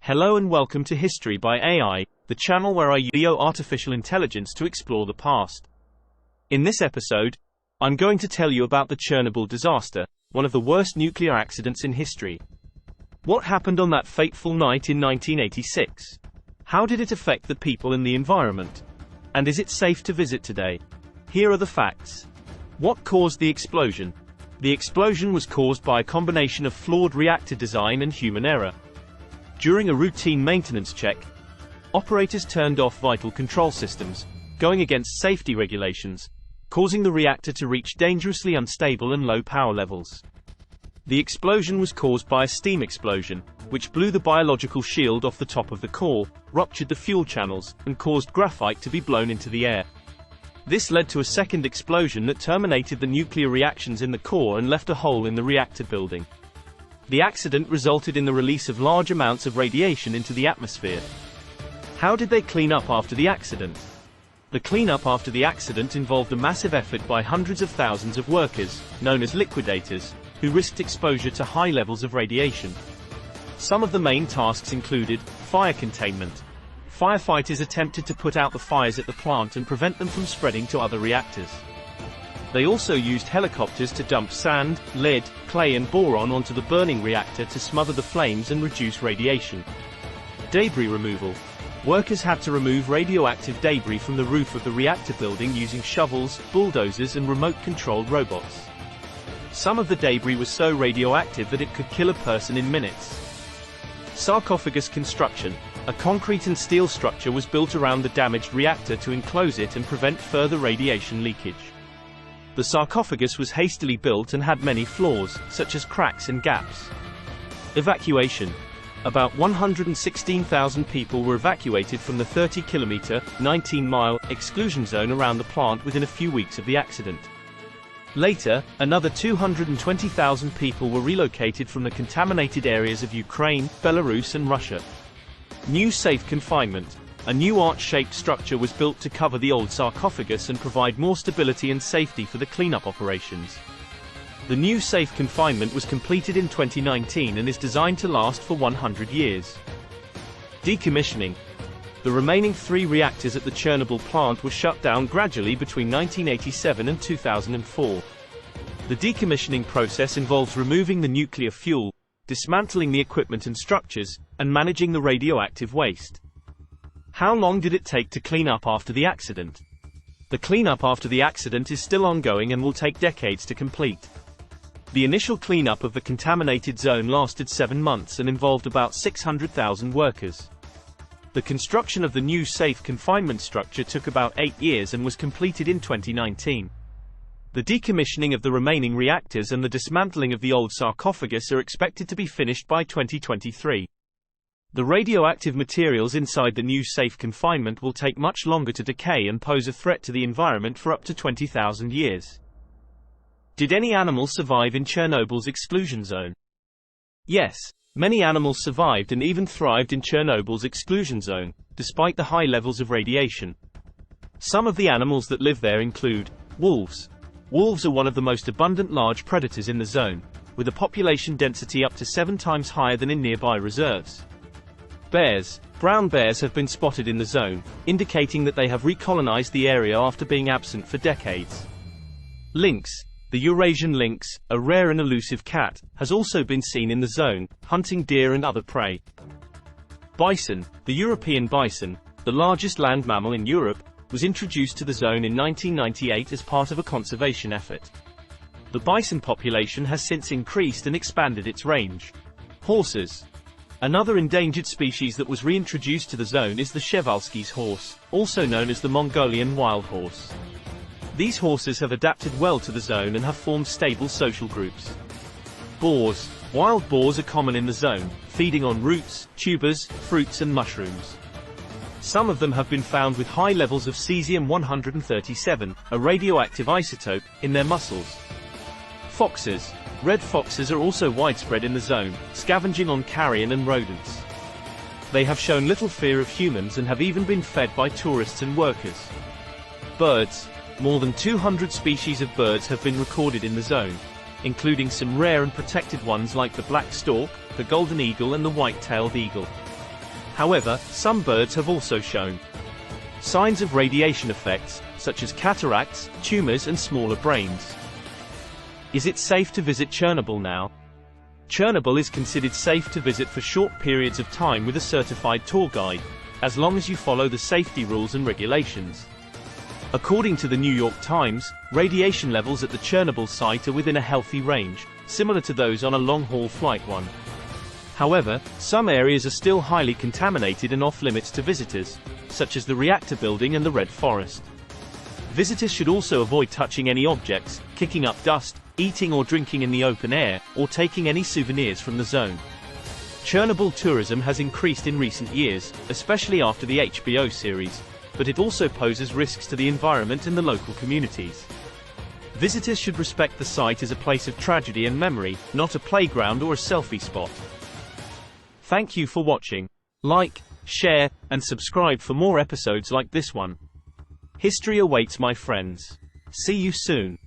Hello and welcome to History by AI, the channel where I use artificial intelligence to explore the past. In this episode, I'm going to tell you about the Chernobyl disaster, one of the worst nuclear accidents in history. What happened on that fateful night in 1986? How did it affect the people and the environment? And is it safe to visit today? Here are the facts. What caused the explosion? The explosion was caused by a combination of flawed reactor design and human error. During a routine maintenance check, operators turned off vital control systems, going against safety regulations, causing the reactor to reach dangerously unstable and low power levels. The explosion was caused by a steam explosion, which blew the biological shield off the top of the core, ruptured the fuel channels, and caused graphite to be blown into the air. This led to a second explosion that terminated the nuclear reactions in the core and left a hole in the reactor building. The accident resulted in the release of large amounts of radiation into the atmosphere. How did they clean up after the accident? The cleanup after the accident involved a massive effort by hundreds of thousands of workers, known as liquidators, who risked exposure to high levels of radiation. Some of the main tasks included fire containment. Firefighters attempted to put out the fires at the plant and prevent them from spreading to other reactors. They also used helicopters to dump sand, lead, clay and boron onto the burning reactor to smother the flames and reduce radiation. Debris removal. Workers had to remove radioactive debris from the roof of the reactor building using shovels, bulldozers and remote-controlled robots. Some of the debris was so radioactive that it could kill a person in minutes. Sarcophagus construction. A concrete and steel structure was built around the damaged reactor to enclose it and prevent further radiation leakage. The sarcophagus was hastily built and had many flaws, such as cracks and gaps. Evacuation. About 116,000 people were evacuated from the 30-kilometer, 19-mile, exclusion zone around the plant within a few weeks of the accident. Later, another 220,000 people were relocated from the contaminated areas of Ukraine, Belarus and Russia. New safe confinement. A new arch-shaped structure was built to cover the old sarcophagus and provide more stability and safety for the cleanup operations. The new safe confinement was completed in 2019 and is designed to last for 100 years. Decommissioning. The remaining 3 reactors at the Chernobyl plant were shut down gradually between 1987 and 2004. The decommissioning process involves removing the nuclear fuel, dismantling the equipment and structures, and managing the radioactive waste. How long did it take to clean up after the accident? The cleanup after the accident is still ongoing and will take decades to complete. The initial cleanup of the contaminated zone lasted 7 months and involved about 600,000 workers. The construction of the new safe confinement structure took about 8 years and was completed in 2019. The decommissioning of the remaining reactors and the dismantling of the old sarcophagus are expected to be finished by 2023. The radioactive materials inside the new safe confinement will take much longer to decay and pose a threat to the environment for up to 20,000 years. Did any animals survive in Chernobyl's exclusion zone? Yes, many animals survived and even thrived in Chernobyl's exclusion zone, despite the high levels of radiation. Some of the animals that live there include wolves. Wolves are one of the most abundant large predators in the zone, with a population density up to 7 times higher than in nearby reserves. Bears. Brown bears have been spotted in the zone, indicating that they have recolonized the area after being absent for decades. Lynx. The Eurasian lynx, a rare and elusive cat, has also been seen in the zone, hunting deer and other prey. Bison. The European bison, the largest land mammal in Europe, was introduced to the zone in 1998 as part of a conservation effort. The bison population has since increased and expanded its range. Horses. Another endangered species that was reintroduced to the zone is the Przewalski's horse, also known as the Mongolian wild horse. These horses have adapted well to the zone and have formed stable social groups. Boars. Wild boars are common in the zone, feeding on roots, tubers, fruits and mushrooms. Some of them have been found with high levels of cesium-137, a radioactive isotope, in their muscles. Foxes. Red foxes are also widespread in the zone, scavenging on carrion and rodents. They have shown little fear of humans and have even been fed by tourists and workers. Birds. More than 200 species of birds have been recorded in the zone, including some rare and protected ones like the black stork, the golden eagle and the white-tailed eagle. However, some birds have also shown signs of radiation effects, such as cataracts, tumors and smaller brains. Is it safe to visit Chernobyl now? Chernobyl is considered safe to visit for short periods of time with a certified tour guide, as long as you follow the safety rules and regulations. According to the New York Times, radiation levels at the Chernobyl site are within a healthy range, similar to those on a long-haul flight one. However, some areas are still highly contaminated and off-limits to visitors, such as the reactor building and the Red Forest. Visitors should also avoid touching any objects, kicking up dust, eating or drinking in the open air, or taking any souvenirs from the zone. Chernobyl tourism has increased in recent years, especially after the HBO series, but it also poses risks to the environment and the local communities. Visitors should respect the site as a place of tragedy and memory, not a playground or a selfie spot. Thank you for watching. Like, share, and subscribe for more episodes like this one. History awaits, my friends. See you soon.